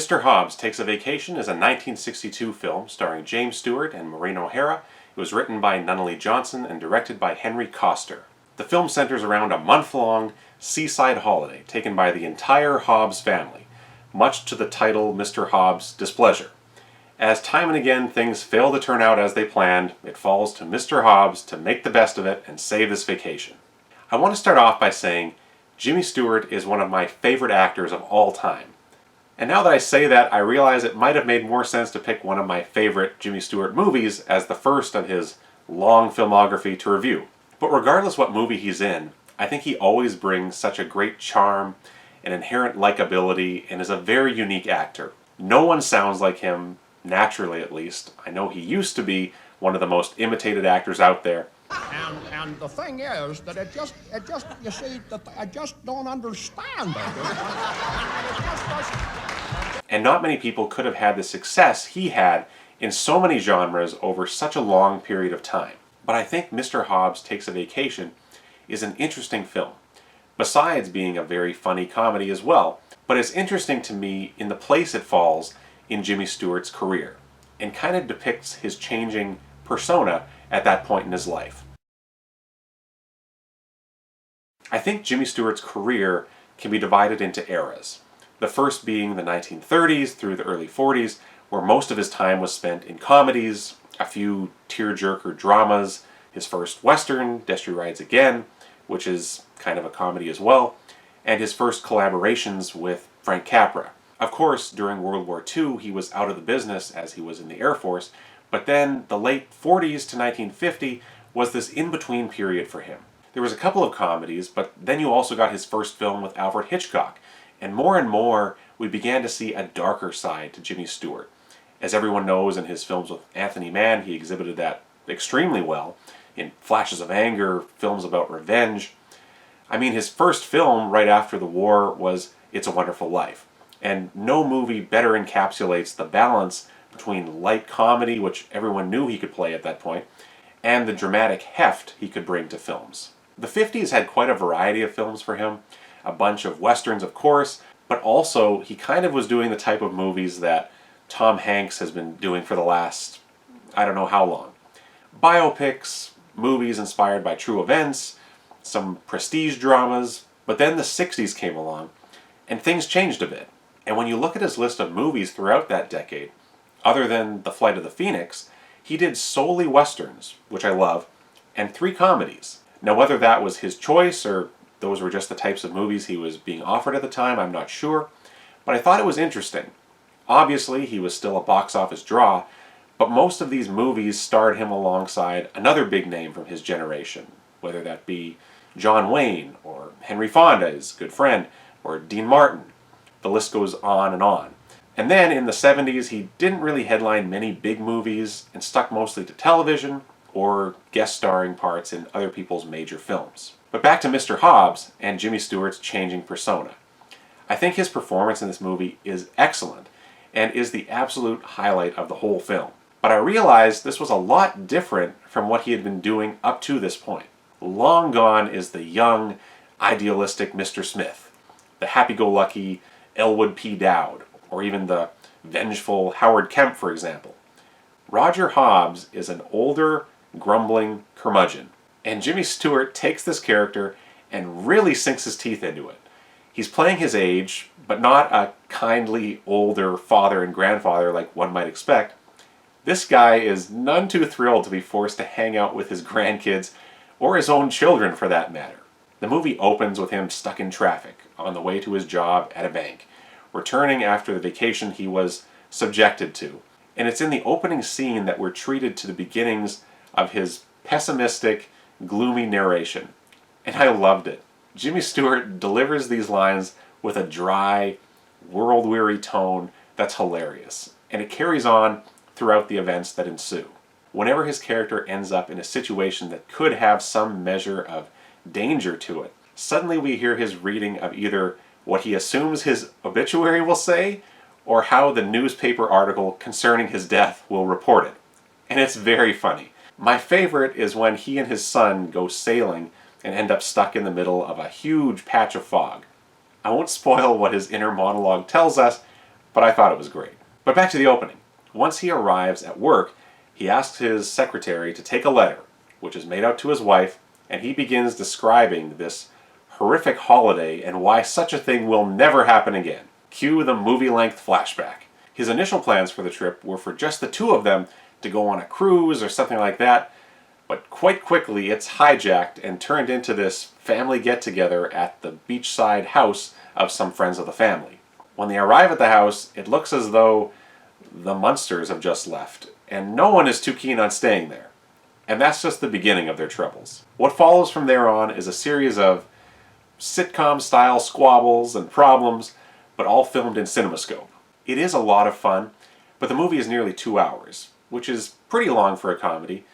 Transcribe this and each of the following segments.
Mr. Hobbs Takes a Vacation is a 1962 film starring James Stewart and Maureen. It was written by Nunnally Johnson and directed by Henry Koster. The film centers around a month-long seaside holiday taken by the entire Hobbs family, much to the title Mr. Hobbs' displeasure. As time and again things fail to turn out as they planned, it falls to Mr. Hobbs to make the best of it and save this vacation. I want to start off by saying Jimmy Stewart is one of my favorite actors of all time. And now that I say that, I realize it might have made more sense to pick one of my favorite Jimmy Stewart movies as the first of his long filmography to review. But regardless what movie he's in, I think he always brings such a great charm and inherent likability and is a very unique actor. No one sounds like him, naturally at least. I know he used to be one of the most imitated actors out there. And the thing is that it just you see, I just don't understand it. And not many people could have had the success he had in so many genres over such a long period of time. But I think Mr. Hobbs Takes a Vacation is an interesting film, besides being a very funny comedy as well. But it's interesting to me in the place it falls in Jimmy Stewart's career, and kind of depicts his changing persona at that point in his life. I think Jimmy Stewart's career can be divided into eras. The first being the 1930s through the early 40s, where most of his time was spent in comedies, a few tearjerker dramas, his first Western, Destry Rides Again, which is kind of a comedy as well, and his first collaborations with Frank Capra. Of course, during World War II, he was out of the business as he was in the Air Force, but then the late 40s to 1950 was this in-between period for him. There was a couple of comedies, but then you also got his first film with Alfred Hitchcock, and more we began to see a darker side to Jimmy Stewart. As everyone knows, in his films with Anthony Mann, he exhibited that extremely well, in Flashes of Anger, films about revenge. I mean, his first film right after the war was It's a Wonderful Life, and no movie better encapsulates the balance between light comedy, which everyone knew he could play at that point, and the dramatic heft he could bring to films. The 50s had quite a variety of films for him, a bunch of westerns of course, but also he kind of was doing the type of movies that Tom Hanks has been doing for the last, I don't know how long. Biopics, movies inspired by true events, some prestige dramas, but then the 60s came along, and things changed a bit. And when you look at his list of movies throughout that decade, other than The Flight of the Phoenix, he did solely westerns, which I love, and 3 comedies. Now whether that was his choice or those were just the types of movies he was being offered at the time, I'm not sure, but I thought it was interesting. Obviously, he was still a box office draw, but most of these movies starred him alongside another big name from his generation, whether that be John Wayne, or Henry Fonda, his good friend, or Dean Martin. The list goes on and on. And then in the 70s, he didn't really headline many big movies and stuck mostly to television or guest starring parts in other people's major films. But back to Mr. Hobbs and Jimmy Stewart's changing persona. I think his performance in this movie is excellent and is the absolute highlight of the whole film. But I realized this was a lot different from what he had been doing up to this point. Long gone is the young, idealistic Mr. Smith, the happy-go-lucky Elwood P. Dowd, or even the vengeful Howard Kemp, for example. Roger Hobbs is an older, grumbling curmudgeon, and Jimmy Stewart takes this character and really sinks his teeth into it. He's playing his age, but not a kindly older father and grandfather like one might expect. This guy is none too thrilled to be forced to hang out with his grandkids, or his own children for that matter. The movie opens with him stuck in traffic on the way to his job at a bank, returning after the vacation he was subjected to. And it's in the opening scene that we're treated to the beginnings of his pessimistic, gloomy narration. And I loved it. Jimmy Stewart delivers these lines with a dry, world-weary tone that's hilarious. And it carries on throughout the events that ensue. Whenever his character ends up in a situation that could have some measure of danger to it, suddenly we hear his reading of either what he assumes his obituary will say, or how the newspaper article concerning his death will report it. And it's very funny. My favorite is when he and his son go sailing and end up stuck in the middle of a huge patch of fog. I won't spoil what his inner monologue tells us, but I thought it was great. But back to the opening. Once he arrives at work, he asks his secretary to take a letter, which is made out to his wife, and he begins describing this horrific holiday and why such a thing will never happen again. Cue the movie-length flashback. His initial plans for the trip were for just the two of them to go on a cruise or something like that, but quite quickly it's hijacked and turned into this family get-together at the beachside house of some friends of the family. When they arrive at the house, it looks as though the Munsters have just left, and no one is too keen on staying there. And that's just the beginning of their troubles. What follows from there on is a series of sitcom-style squabbles and problems, but all filmed in CinemaScope. It is a lot of fun, but the movie is nearly 2 hours, which is pretty long for a comedy,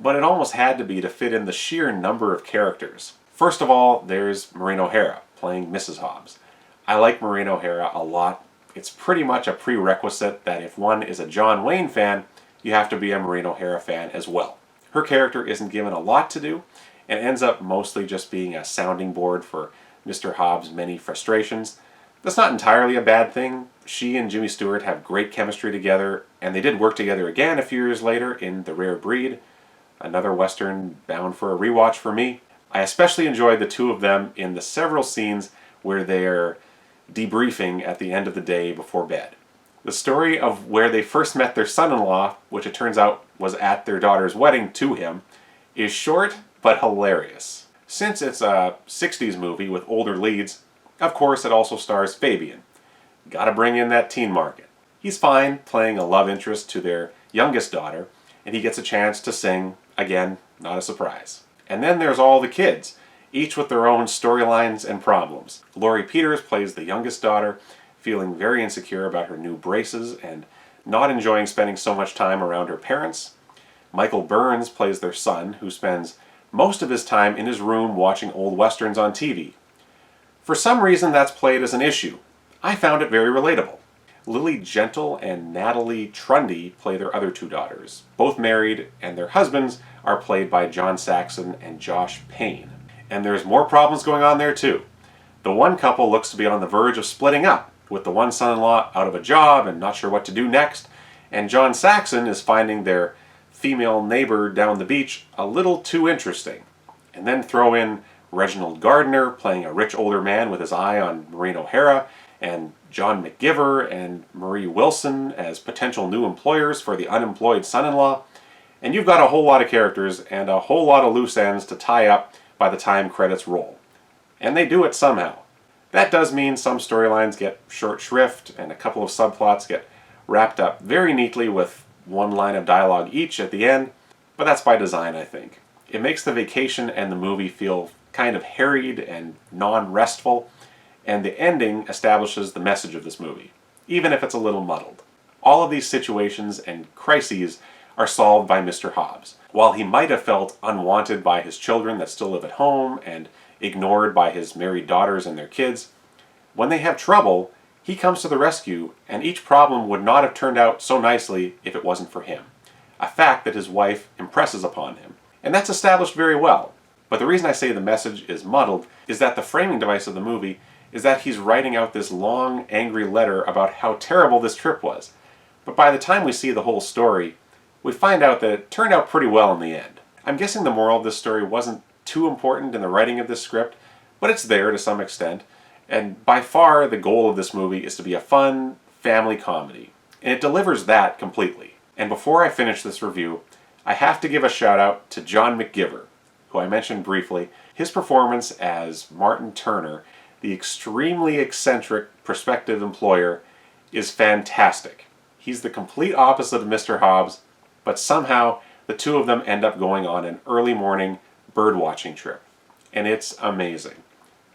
but it almost had to be to fit in the sheer number of characters. First of all, there's Maureen O'Hara, playing Mrs. Hobbs. I like Maureen O'Hara a lot. It's pretty much a prerequisite that if one is a John Wayne fan, you have to be a Maureen O'Hara fan as well. Her character isn't given a lot to do, and ends up mostly just being a sounding board for Mr. Hobbs' many frustrations. That's not entirely a bad thing. She and Jimmy Stewart have great chemistry together, and they did work together again a few years later in The Rare Breed, another Western bound for a rewatch for me. I especially enjoyed the two of them in the several scenes where they're debriefing at the end of the day before bed. The story of where they first met their son-in-law, which it turns out was at their daughter's wedding to him, is short but hilarious. Since it's a 60s movie with older leads, of course it also stars Fabian. Gotta bring in that teen market. He's fine playing a love interest to their youngest daughter, and he gets a chance to sing, again, not a surprise. And then there's all the kids, each with their own storylines and problems. Laurie Peters plays the youngest daughter, feeling very insecure about her new braces and not enjoying spending so much time around her parents. Michael Burns plays their son, who spends most of his time in his room watching old westerns on TV. For some reason that's played as an issue. I found it very relatable. Lily Gentle and Natalie Trundy play their other two daughters, both married, and their husbands are played by John Saxon and Josh Payne. And there's more problems going on there too. The one couple looks to be on the verge of splitting up, with the one son-in-law out of a job and not sure what to do next, and John Saxon is finding their female neighbor down the beach a little too interesting. And then throw in Reginald Gardiner playing a rich older man with his eye on Maureen O'Hara, and John McGiver and Marie Wilson as potential new employers for the unemployed son-in-law, and you've got a whole lot of characters and a whole lot of loose ends to tie up by the time credits roll. And they do it somehow. That does mean some storylines get short shrift and a couple of subplots get wrapped up very neatly with one line of dialogue each at the end, but that's by design, I think. It makes the vacation and the movie feel kind of harried and non-restful, and the ending establishes the message of this movie, even if it's a little muddled. All of these situations and crises are solved by Mr. Hobbs. While he might have felt unwanted by his children that still live at home and ignored by his married daughters and their kids, when they have trouble, he comes to the rescue, and each problem would not have turned out so nicely if it wasn't for him. A fact that his wife impresses upon him. And that's established very well. But the reason I say the message is muddled is that the framing device of the movie is that he's writing out this long, angry letter about how terrible this trip was. But by the time we see the whole story, we find out that it turned out pretty well in the end. I'm guessing the moral of this story wasn't too important in the writing of this script, but it's there to some extent, and by far the goal of this movie is to be a fun family comedy, and it delivers that completely. And before I finish this review, I have to give a shout out to John McGiver, who I mentioned briefly. His performance as Martin Turner, the extremely eccentric prospective employer, is fantastic. He's the complete opposite of Mr. Hobbs, but somehow the two of them end up going on an early morning birdwatching trip, and it's amazing.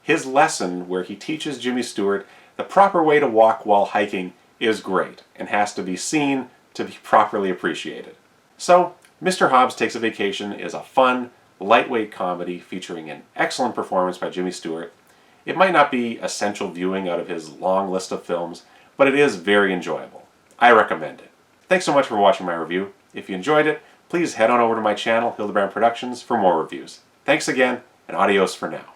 His lesson where he teaches Jimmy Stewart the proper way to walk while hiking is great and has to be seen to be properly appreciated. So, Mr. Hobbs Takes a Vacation is a fun, lightweight comedy featuring an excellent performance by Jimmy Stewart. It might not be essential viewing out of his long list of films, but it is very enjoyable. I recommend it. Thanks so much for watching my review. If you enjoyed it, please head on over to my channel, Hildebrand Productions, for more reviews. Thanks again, and adios for now.